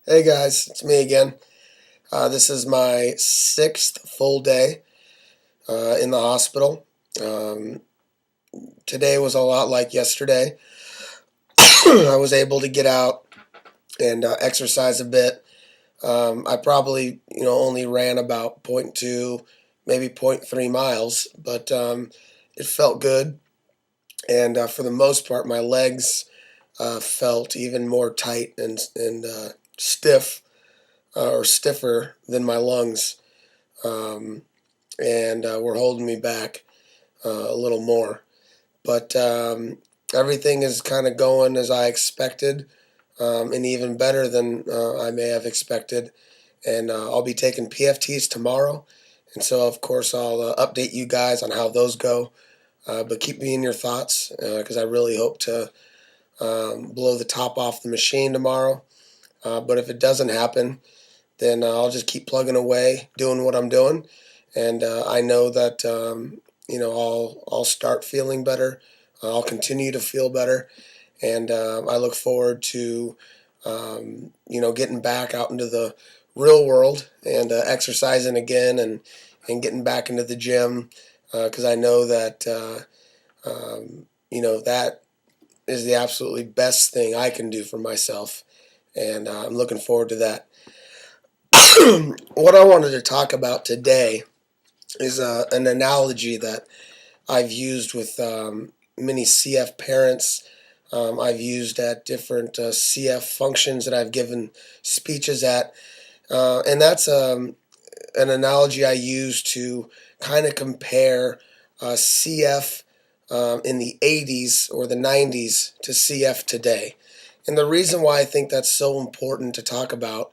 Hey guys, it's me again. This is my sixth full day in the hospital. Um, Today was a lot like yesterday. I was able to get out and exercise a bit. I probably, only ran about zero point 0.2, maybe zero point 0.3 miles, but it felt good. And for the most part, my legs felt even more tight and stiff or stiffer than my lungs. Um, and were holding me back a little more. But everything is kind of going as I expected, and even better than I may have expected. And I'll be taking PFTs tomorrow, and so of course I'll update you guys on how those go. But keep me in your thoughts because I really hope to blow the top off the machine tomorrow. But if it doesn't happen, then I'll just keep plugging away, doing what I'm doing, and I know that I'll start feeling better. I'll continue to feel better, and I look forward to getting back out into the real world and exercising again and getting back into the gym because I know that that is the absolutely best thing I can do for myself, and I'm looking forward to that. What I wanted to talk about today is an analogy that I've used with many CF parents. I've used at different CF functions that I've given speeches at. And that's an analogy I use to kind of compare CF in the 80s or the 90s to CF today. And the reason why I think that's so important to talk about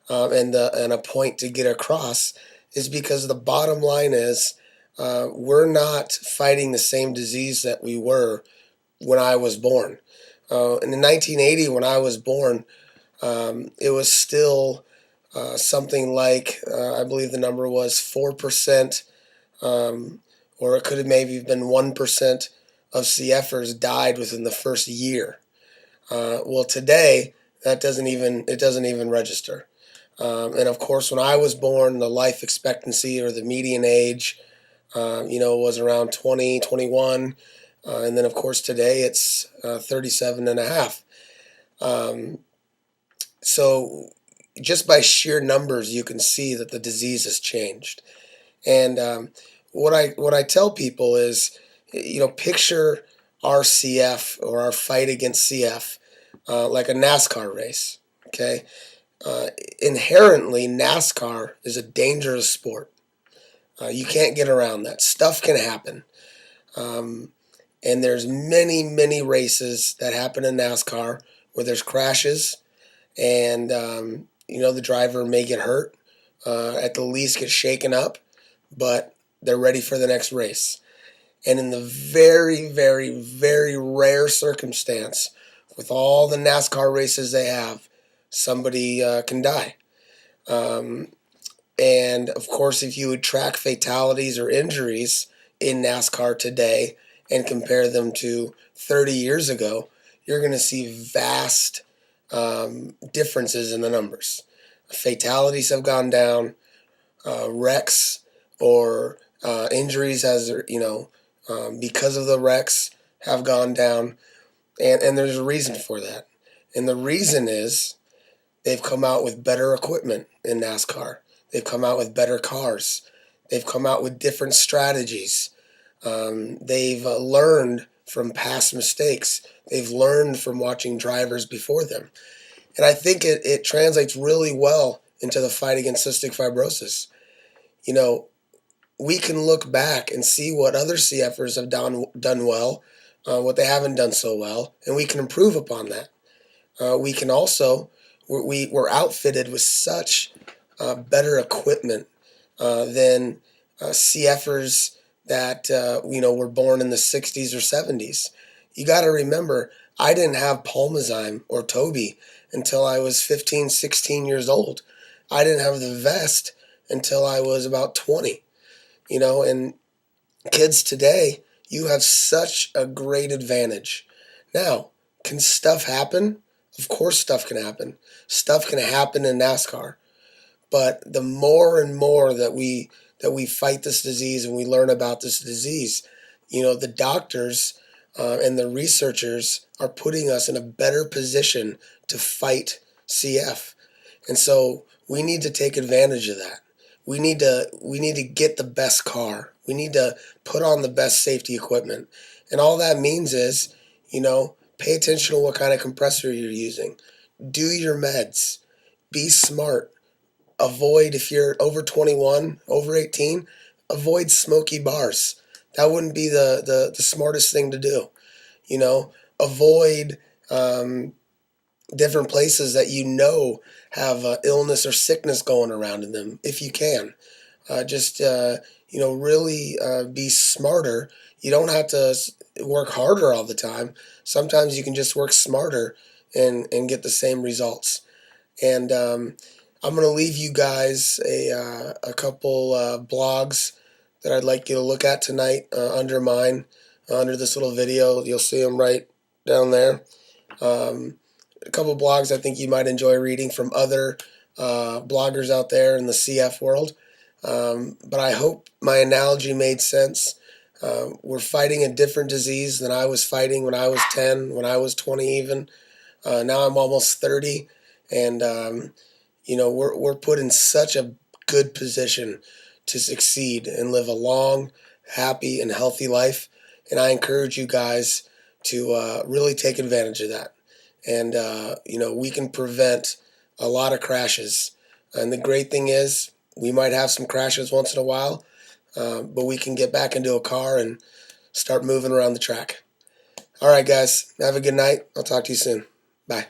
and a point to get across is because the bottom line is we're not fighting the same disease that we were when I was born. In 1980, when I was born, it was still something like, I believe the number was 4%, or it could have maybe been 1% of CFers died within the first year. Well, today, it doesn't even register. And of course, when I was born, the life expectancy or the median age, was around 20, 21. And then, of course, today it's 37 and a half. Um, so just by sheer numbers, you can see that the disease has changed. And what I tell people is, picture our CF or our fight against CF like a NASCAR race. Okay, uh, inherently, NASCAR is a dangerous sport. You can't get around that. Stuff can happen. Um, and there's many, many races that happen in NASCAR where there's crashes and, the driver may get hurt, at the least get shaken up, but they're ready for the next race. And in the very, very, very rare circumstance, with all the NASCAR races they have, somebody can die. Um, and of course, if you would track fatalities or injuries in NASCAR today and compare them to 30 years ago, you're going to see vast differences in the numbers. Fatalities have gone down, wrecks or injuries, because of the wrecks, have gone down, and there's a reason for that. And the reason is they've come out with better equipment in NASCAR. They've come out with better cars. They've come out with different strategies. They've learned from past mistakes. They've learned from watching drivers before them. And I think it translates really well into the fight against cystic fibrosis. You know, we can look back and see what other CFers have done well, what they haven't done so well, and we can improve upon that. We can also we're outfitted with such better equipment than CFers that were born in the 60s or 70s. You got to remember, I didn't have Pulmozyme or Toby until I was 15, 16 years old. I didn't have the vest until I was about 20. And kids today, you have such a great advantage. Now, can stuff happen? Of course, stuff can happen. Stuff can happen in NASCAR. But the more and more that we fight this disease and we learn about this disease, the doctors and the researchers are putting us in a better position to fight CF. And so we need to take advantage of that. We need to get the best car. We need to put on the best safety equipment. And all that means is, pay attention to what kind of compressor you're using. Do your meds. Be smart. Avoid, if you're over 21, over 18, avoid smoky bars. That wouldn't be the smartest thing to do. Avoid different places that have illness or sickness going around in them if you can. Just really be smarter. You don't have to work harder all the time. Sometimes you can just work smarter and get the same results. And I'm going to leave you guys a couple blogs that I'd like you to look at tonight under mine, under this little video. You'll see them right down there. A couple blogs I think you might enjoy reading from other bloggers out there in the CF world. But I hope my analogy made sense. We're fighting a different disease than I was fighting when I was 10, when I was 20 even. Now I'm almost 30, and we're put in such a good position to succeed and live a long, happy, and healthy life. And I encourage you guys to really take advantage of that. And we can prevent a lot of crashes. And the great thing is, we might have some crashes once in a while, but we can get back into a car and start moving around the track. All right, guys, have a good night. I'll talk to you soon. Bye.